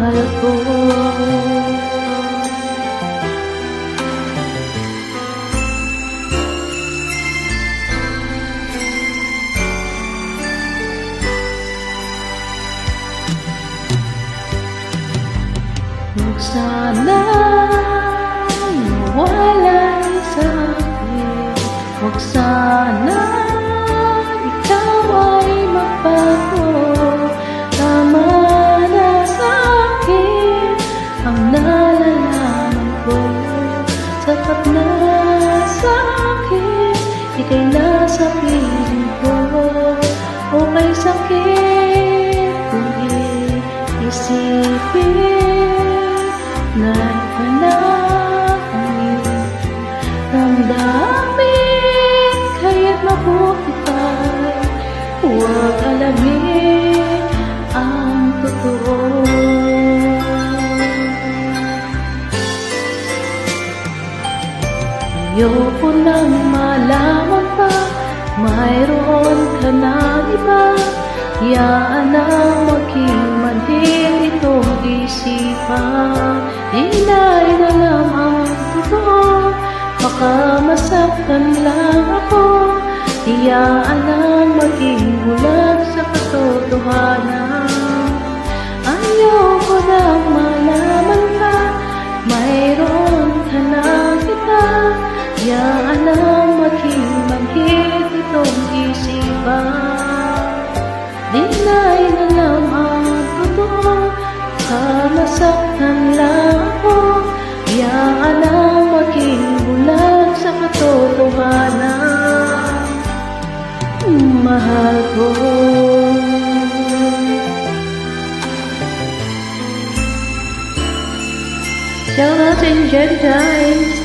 mahal ko. Huwag sanang mawalay sa akin, huwag sanang ikaw ay magbago. Tama na sa akin ang nalalaman ko, sapat na sa akin, ika'y nasa piling ko. O may sakit kung iisipin na iba na ang iyong damdamin, kaya't mabuti pa'y huwag alamin ang totoo. Ayoko nang malaman pa mayroon ka na iba. Hayaan ang maging manhid itong isipan. Hinay na lang ang totoo, baka masaktan lang ako. Hayaan ang maging bulag sa katotohanan. Ayoko nang malaman ka mayroon ka na kita. Hayaan ang maging manhid itong isipan. Dinay na lang ang totoo, masaktan lang ako. Hayaan ang maging bulag sa katotohanan. Mahal ko. Shout out to Jenny James.